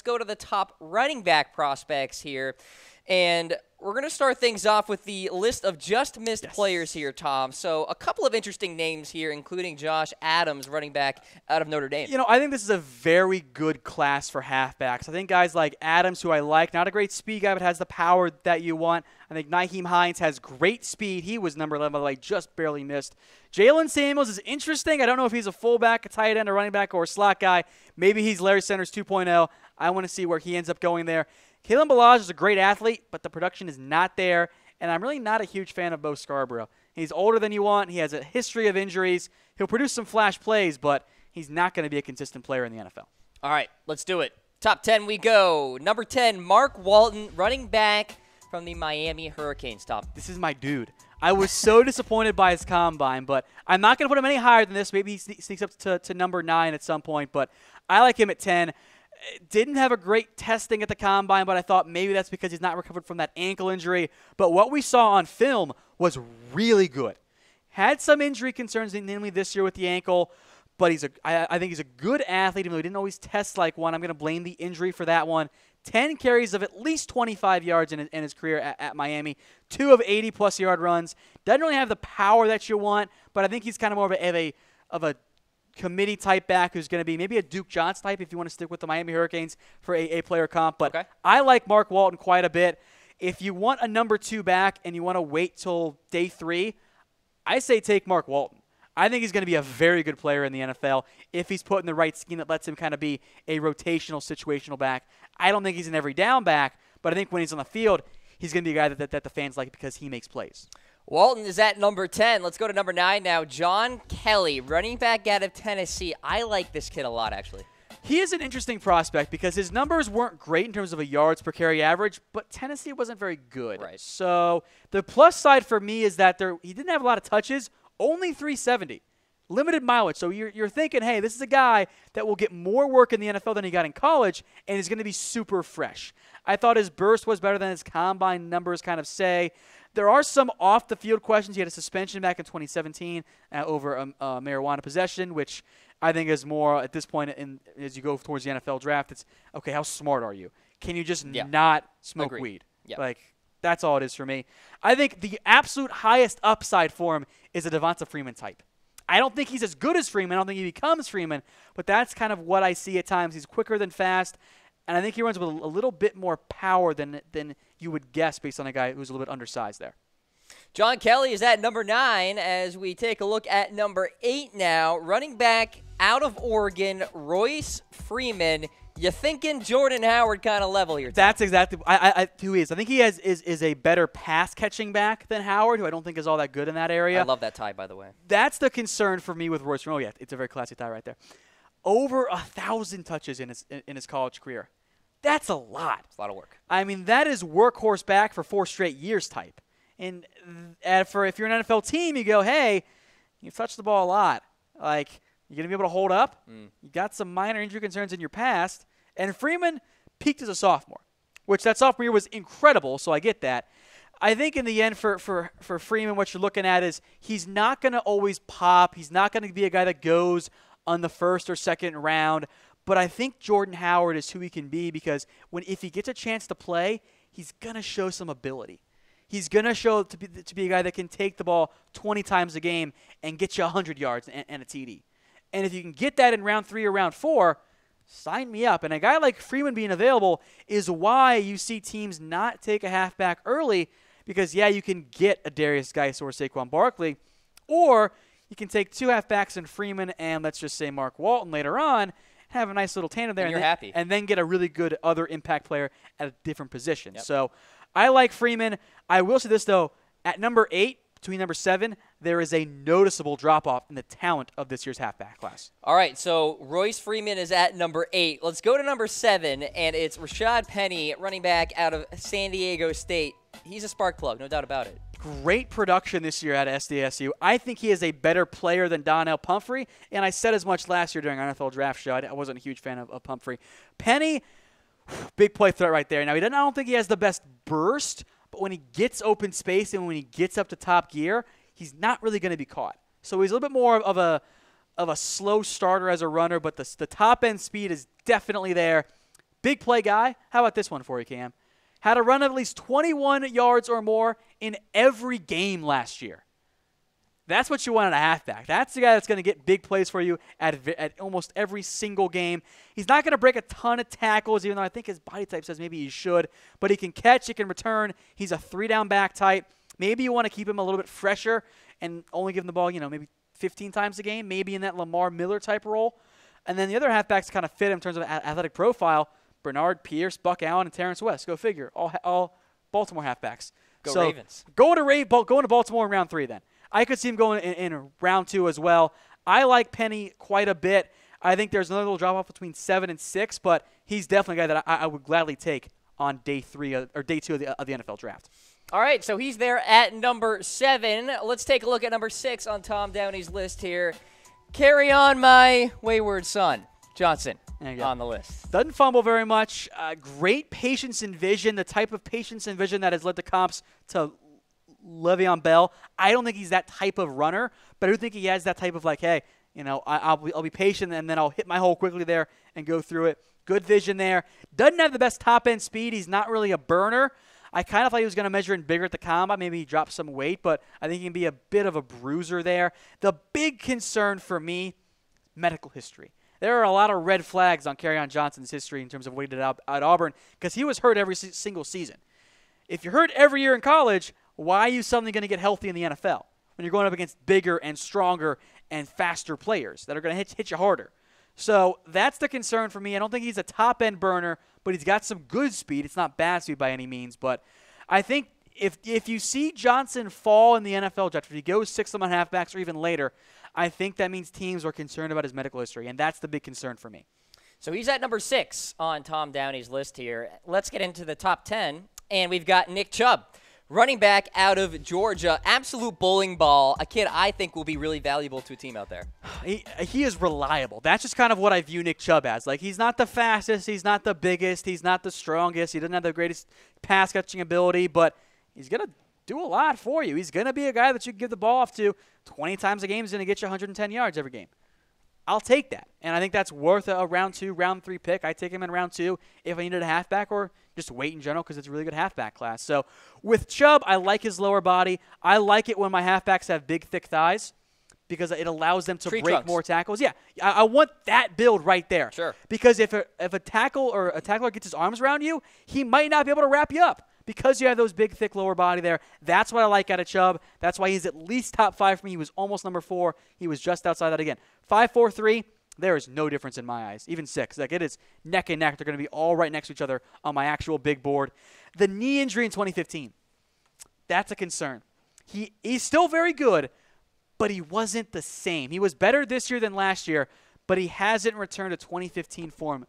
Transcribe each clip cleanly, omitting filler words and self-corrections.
go to the top running back prospects here. And we're going to start things off with the list of just missed players here, Tom. So a couple of interesting names here, including Josh Adams, running back out of Notre Dame. You know, I think this is a very good class for halfbacks. I think guys like Adams, who I like, not a great speed guy, but has the power that you want. I think Nyheim Hines has great speed. He was number 11, by the way, just barely missed. Jalen Samuels is interesting. I don't know if he's a fullback, a tight end, a running back, or a slot guy. Maybe he's Larry Sanders 2.0. I want to see where he ends up going there. Kalen Ballage is a great athlete, but the production is not there, and I'm really not a huge fan of Bo Scarborough. He's older than you want. He has a history of injuries. He'll produce some flash plays, but he's not going to be a consistent player in the NFL. All right, let's do it. Top 10 we go. Number 10, Mark Walton, running back from the Miami Hurricanes. Tom. This is my dude. I was so disappointed by his combine, but I'm not going to put him any higher than this. Maybe he sneaks up to number 9 at some point, but I like him at 10. Didn't have a great testing at the combine, but I thought maybe that's because he's not recovered from that ankle injury. But what we saw on film was really good. Had some injury concerns, namely this year with the ankle, but I think he's a good athlete, even though he didn't always test like one. I'm going to blame the injury for that one. 10 carries of at least 25 yards in his career at Miami. 2 of 80-plus yard runs. Doesn't really have the power that you want, but I think he's kind of more of a committee type back who's going to be maybe a Duke Johnson type if you want to stick with the Miami Hurricanes for a player comp. But okay. I like Mark Walton quite a bit. If you want a number 2 back and you want to wait till day 3, I say take Mark Walton. I think he's going to be a very good player in the NFL if he's put in the right scheme that lets him kind of be a rotational, situational back. I don't think he's an every down back, but I think when he's on the field, he's going to be a guy that the fans like because he makes plays. Walton is at number 10. Let's go to number 9 now. John Kelly, running back out of Tennessee. I like this kid a lot, actually. He is an interesting prospect because his numbers weren't great in terms of a yards per carry average, but Tennessee wasn't very good. Right. So the plus side for me is that he didn't have a lot of touches, only 370. Limited mileage. So you're thinking, hey, this is a guy that will get more work in the NFL than he got in college and is going to be super fresh. I thought his burst was better than his combine numbers kind of say. There are some off-the-field questions. He had a suspension back in 2017 over marijuana possession, which I think is more at this point as you go towards the NFL draft. It's, okay, how smart are you? Can you just not smoke weed? Yep. Like, that's all it is for me. I think the absolute highest upside for him is a Devonta Freeman type. I don't think he's as good as Freeman. I don't think he becomes Freeman, but that's kind of what I see at times. He's quicker than fast, and I think he runs with a little bit more power than you would guess based on a guy who's a little bit undersized there. John Kelly is at number 9 as we take a look at number 8 now. Running back out of Oregon, Royce Freeman. You thinking Jordan Howard kind of level here? Tom? That's exactly who he is. I think he is a better pass-catching back than Howard, who I don't think is all that good in that area. I love that tie, by the way. That's the concern for me with Royce Freeman. Oh, yeah, it's a very classy tie right there. Over 1,000 touches in his college career. That's a lot. It's a lot of work. I mean, that is workhorse back for 4 straight years type. And if you're an NFL team, you go, hey, you've touched the ball a lot. Like, you're going to be able to hold up. You got some minor injury concerns in your past. And Freeman peaked as a sophomore, which that sophomore year was incredible, so I get that. I think in the end for Freeman, what you're looking at is he's not going to always pop. He's not going to be a guy that goes on the first or second round. But I think Jordan Howard is who he can be because if he gets a chance to play, he's going to show some ability. He's going to show to be a guy that can take the ball 20 times a game and get you 100 yards and a TD. And if you can get that in round 3 or round 4, sign me up. And a guy like Freeman being available is why you see teams not take a halfback early because, you can get a Darius Geis or Saquon Barkley, or you can take 2 halfbacks in Freeman and let's just say Mark Walton later on, have a nice little tandem there. And you're happy. And then get a really good other impact player at a different position. Yep. So I like Freeman. I will say this, though. At number 8, between number 7, there is a noticeable drop-off in the talent of this year's halfback class. All right, so Royce Freeman is at number 8. Let's go to number 7, and it's Rashad Penny, running back out of San Diego State. He's a spark plug, no doubt about it. Great production this year at SDSU. I think he is a better player than Donnell Pumphrey, and I said as much last year during our NFL draft show. I wasn't a huge fan of Pumphrey. Penny, big play threat right there. Now, I don't think he has the best burst, but when he gets open space and when he gets up to top gear, he's not really going to be caught. So he's a little bit more of a slow starter as a runner, but the top-end speed is definitely there. Big play guy. How about this one for you, Cam? Had a run of at least 21 yards or more in every game last year. That's what you want in a halfback. That's the guy that's going to get big plays for you at almost every single game. He's not going to break a ton of tackles, even though I think his body type says maybe he should. But he can catch, he can return. He's a 3-down back type. Maybe you want to keep him a little bit fresher and only give him the ball, maybe 15 times a game, maybe in that Lamar Miller type role. And then the other halfbacks kind of fit him in terms of athletic profile. Bernard Pierce, Buck Allen, and Terrence West. Go figure. All Baltimore halfbacks. Go Ravens. Going to Baltimore in round 3 then. I could see him going in round 2 as well. I like Penny quite a bit. I think there's another little drop-off between 7 and 6, but he's definitely a guy that I would gladly take on day 2 of the NFL draft. All right, so he's there at number 7. Let's take a look at number 6 on Tom Downey's list here. Carry on my wayward son, Johnson, on the list. Doesn't fumble very much. Great patience and vision, the type of patience and vision that has led the comps to Le'Veon Bell. I don't think he's that type of runner, but I do think he has that type of hey, I'll be patient and then I'll hit my hole quickly there and go through it. Good vision there. Doesn't have the best top-end speed. He's not really a burner. I kind of thought he was going to measure in bigger at the combine. Maybe he dropped some weight, but I think he can be a bit of a bruiser there. The big concern for me, medical history. There are a lot of red flags on Kerryon Johnson's history in terms of what he did at Auburn because he was hurt every single season. If you're hurt every year in college, why are you suddenly going to get healthy in the NFL when you're going up against bigger and stronger and faster players that are going to hit you harder? So that's the concern for me. I don't think he's a top-end burner, but he's got some good speed. It's not bad speed by any means, but I think if you see Johnson fall in the NFL draft, if he goes 6 on halfbacks or even later, I think that means teams are concerned about his medical history, and that's the big concern for me. So he's at number 6 on Tom Downey's list here. Let's get into the top 10, and we've got Nick Chubb. Running back out of Georgia, absolute bowling ball, a kid I think will be really valuable to a team out there. He is reliable. That's just kind of what I view Nick Chubb as. He's not the fastest, he's not the biggest, he's not the strongest, he doesn't have the greatest pass-catching ability, but he's going to do a lot for you. He's going to be a guy that you can give the ball off to 20 times a game. He's going to get you 110 yards every game. I'll take that, and I think that's worth a round 2, round 3 pick. I take him in round 2 if I needed a halfback or just wait in general because it's a really good halfback class. So with Chubb, I like his lower body. I like it when my halfbacks have big, thick thighs because it allows them to break more tackles. Yeah, I want that build right there. Sure. Because if a tackler gets his arms around you, he might not be able to wrap you up. Because you have those big, thick lower body there, that's what I like out of Chubb. That's why he's at least top 5 for me. He was almost number 4. He was just outside that again. 5, 4, 3, there is no difference in my eyes. Even 6. It is neck and neck. They're going to be all right next to each other on my actual big board. The knee injury in 2015, that's a concern. He's still very good, but he wasn't the same. He was better this year than last year, but he hasn't returned to 2015 form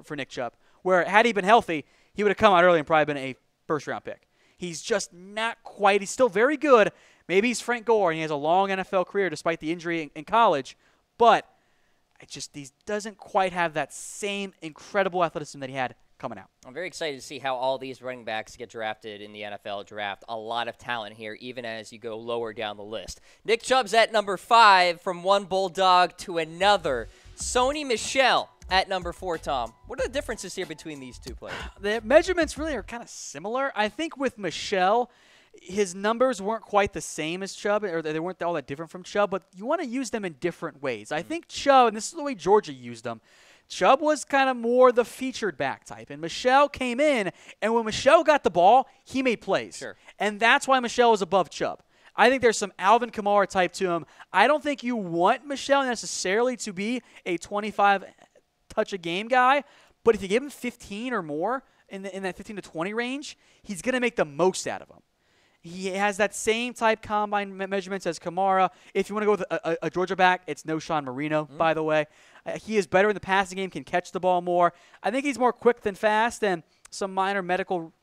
for Nick Chubb, where had he been healthy, he would have come out early and probably been a first-round pick. He's just not quite. He's still very good. Maybe he's Frank Gore, and he has a long NFL career despite the injury in college, but he doesn't quite have that same incredible athleticism that he had coming out. I'm very excited to see how all these running backs get drafted in the NFL draft. A lot of talent here, even as you go lower down the list. Nick Chubb's at number 5 from one Bulldog to another. Sony Michel at number 4, Tom. What are the differences here between these two players? The measurements really are kind of similar. I think with Michel, his numbers weren't quite the same as Chubb, or they weren't all that different from Chubb, but you want to use them in different ways. I think Chubb, and this is the way Georgia used them, Chubb was kind of more the featured back type, and Michel came in, and when Michel got the ball, he made plays. Sure. And that's why Michel was above Chubb. I think there's some Alvin Kamara type to him. I don't think you want Michel necessarily to be a 25 touch a game guy, but if you give him 15 or more in that 15 to 20 range, he's going to make the most out of him. He has that same type combine measurements as Kamara. If you want to go with a Georgia back, it's no Sean Marino, by the way. He is better in the passing game, can catch the ball more. I think he's more quick than fast, and some minor medical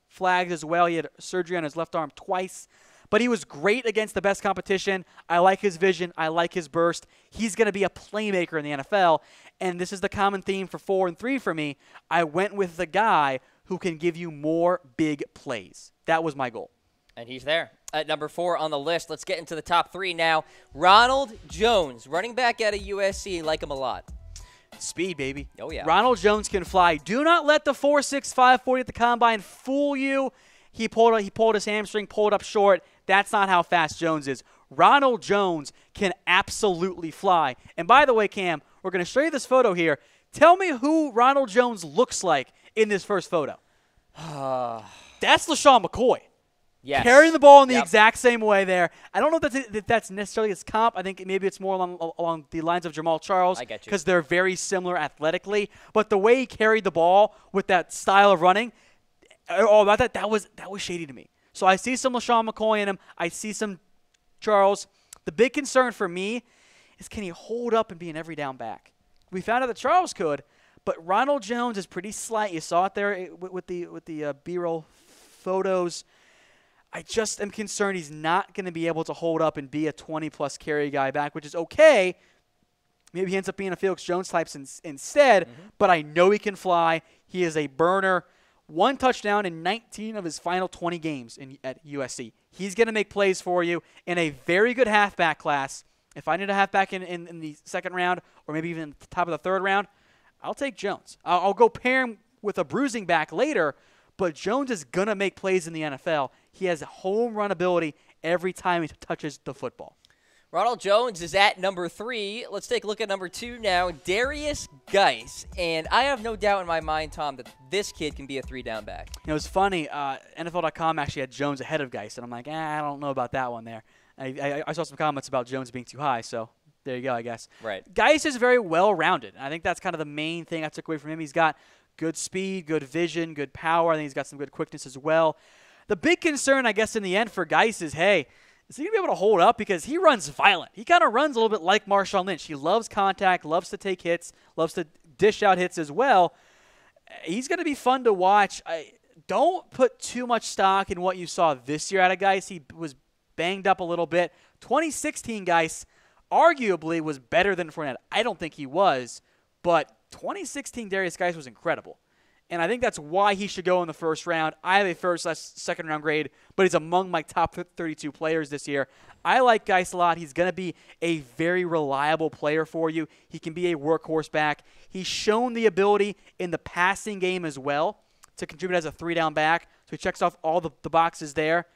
flags as well. He had surgery on his left arm twice. But he was great against the best competition. I like his vision. I like his burst. He's going to be a playmaker in the NFL. And this is the common theme for 4 and 3 for me. I went with the guy who can give you more big plays. That was my goal. And he's there at number 4 on the list. Let's get into the top 3 now. Ronald Jones, running back out of USC. Like him a lot. Speed, baby. Oh, yeah. Ronald Jones can fly. Do not let the 4.65 40 at the combine fool you. He pulled his hamstring, pulled up short. That's not how fast Jones is. Ronald Jones can absolutely fly. And by the way, Cam, we're going to show you this photo here. Tell me who Ronald Jones looks like in this first photo. That's LaShawn McCoy. Yes. Carrying the ball in the exact same way there. I don't know if that's necessarily his comp. I think maybe it's more along the lines of Jamal Charles. I get you. Because they're very similar athletically. But the way he carried the ball with that style of running, that was shady to me. So I see some LaShawn McCoy in him. I see some Charles. The big concern for me is, can he hold up and be an every down back? We found out that Charles could, but Ronald Jones is pretty slight. You saw it there with the B-roll photos. I just am concerned he's not going to be able to hold up and be a 20-plus carry guy back, which is okay. Maybe he ends up being a Felix Jones type instead, but I know he can fly. He is a burner. 1 touchdown in 19 of his final 20 games at USC. He's going to make plays for you in a very good halfback class. If I need a halfback in the second round or maybe even at the top of the third round, I'll take Jones. I'll go pair him with a bruising back later, but Jones is going to make plays in the NFL. He has home run ability every time he touches the football. Ronald Jones is at number 3. Let's take a look at number 2 now, Darius Geis. And I have no doubt in my mind, Tom, that this kid can be a 3-down back. It was funny. NFL.com actually had Jones ahead of Geis, and I'm like, I don't know about that one there. I saw some comments about Jones being too high, so there you go, I guess. Right. Geis is very well-rounded. I think that's kind of the main thing I took away from him. He's got good speed, good vision, good power. I think he's got some good quickness as well. The big concern, I guess, in the end for Geis is, hey, is he going to be able to hold up? Because he runs violent. He kind of runs a little bit like Marshawn Lynch. He loves contact, loves to take hits, loves to dish out hits as well. He's going to be fun to watch. Don't put too much stock in what you saw this year out of Geis. He was banged up a little bit. 2016 Geis arguably was better than Fournette. I don't think he was, but 2016 Darius Geis was incredible. And I think that's why he should go in the first round. I have a first/second round grade, but he's among my top 32 players this year. I like Geis a lot. He's going to be a very reliable player for you. He can be a workhorse back. He's shown the ability in the passing game as well to contribute as a 3-down back. So he checks off all the boxes there.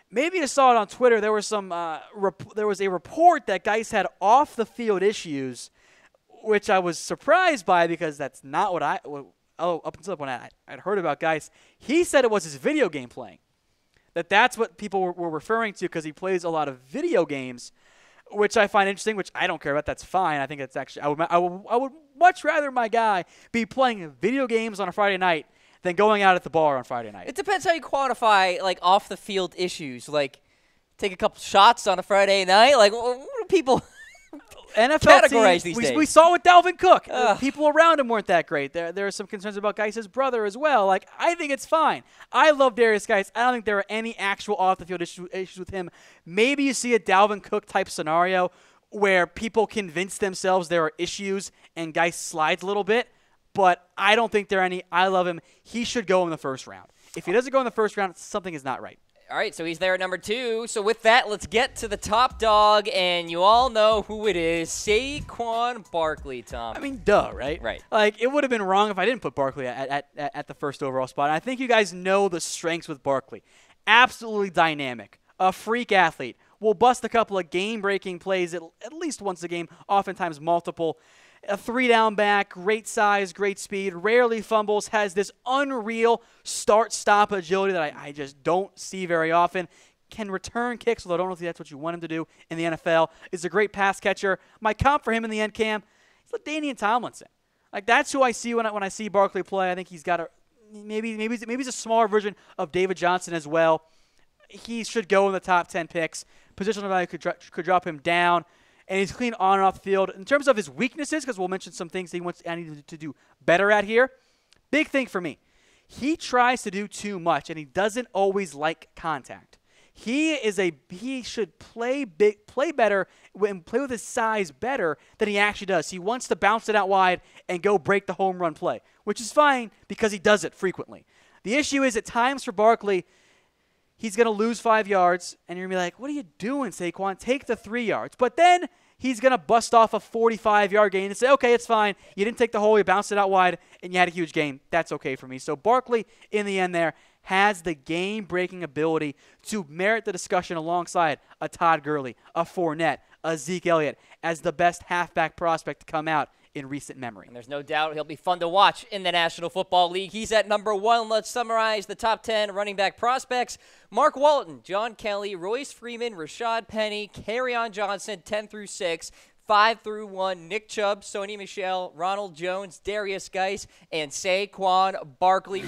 Maybe you saw it on Twitter. There was there was a report that Geis had off-the-field issues, which I was surprised by because that's not what up until when I'd heard about Geis. He said it was his video game playing. That's what people were referring to because he plays a lot of video games, which I find interesting, which I don't care about. That's fine. I think it's actually I would much rather my guy be playing video games on a Friday night than going out at the bar on Friday night. It depends how you quantify, like, off-the-field issues. Like, take a couple shots on a Friday night. Like, what do people NFL categorize these days? We saw with Dalvin Cook. People around him weren't that great. There are some concerns about Geis' brother as well. Like, I think it's fine. I love Darius Geis. I don't think there are any actual off-the-field issues with him. Maybe you see a Dalvin Cook-type scenario where people convince themselves there are issues and Geis slides a little bit. But I don't think there are any. I love him. He should go in the first round. If he doesn't go in the first round, something is not right. All right, so he's there at number 2. So with that, let's get to the top dog, and you all know who it is, Saquon Barkley, Tom. I mean, duh, right? Right. Like, it would have been wrong if I didn't put Barkley at the first overall spot. And I think you guys know the strengths with Barkley. Absolutely dynamic. A freak athlete. Will bust a couple of game-breaking plays at least once a game, oftentimes multiple. A 3-down back, great size, great speed, rarely fumbles, has this unreal start-stop agility that I just don't see very often. Can return kicks, although I don't know if that's what you want him to do in the NFL. Is a great pass catcher. My comp for him in the end, Cam, is LaDainian Tomlinson. Like, that's who I see when I see Barkley play. I think he's got maybe he's a smaller version of David Johnson as well. He should go in the top 10 picks. Positional value could drop him down. And he's clean on and off the field. In terms of his weaknesses, because we'll mention some things that he wants Andy to do better at here, big thing for me. He tries to do too much, and he doesn't always like contact. He should play better and play with his size better than he actually does. He wants to bounce it out wide and go break the home run play, which is fine because he does it frequently. The issue is at times for Barkley, he's going to lose 5 yards, and you're going to be like, what are you doing, Saquon? Take the 3 yards. But then he's going to bust off a 45-yard gain and say, okay, it's fine. You didn't take the hole. You bounced it out wide, and you had a huge gain. That's okay for me. So Barkley, in the end there, has the game-breaking ability to merit the discussion alongside a Todd Gurley, a Fournette, a Zeke Elliott as the best halfback prospect to come out in recent memory. And there's no doubt he'll be fun to watch in the National Football League. He's at number 1. Let's summarize the top 10 running back prospects. Mark Walton, John Kelly, Royce Freeman, Rashad Penny, Kerryon Johnson, 10 through 6. 5 through 1, Nick Chubb, Sony Michel, Ronald Jones, Darius Geis, and Saquon Barkley.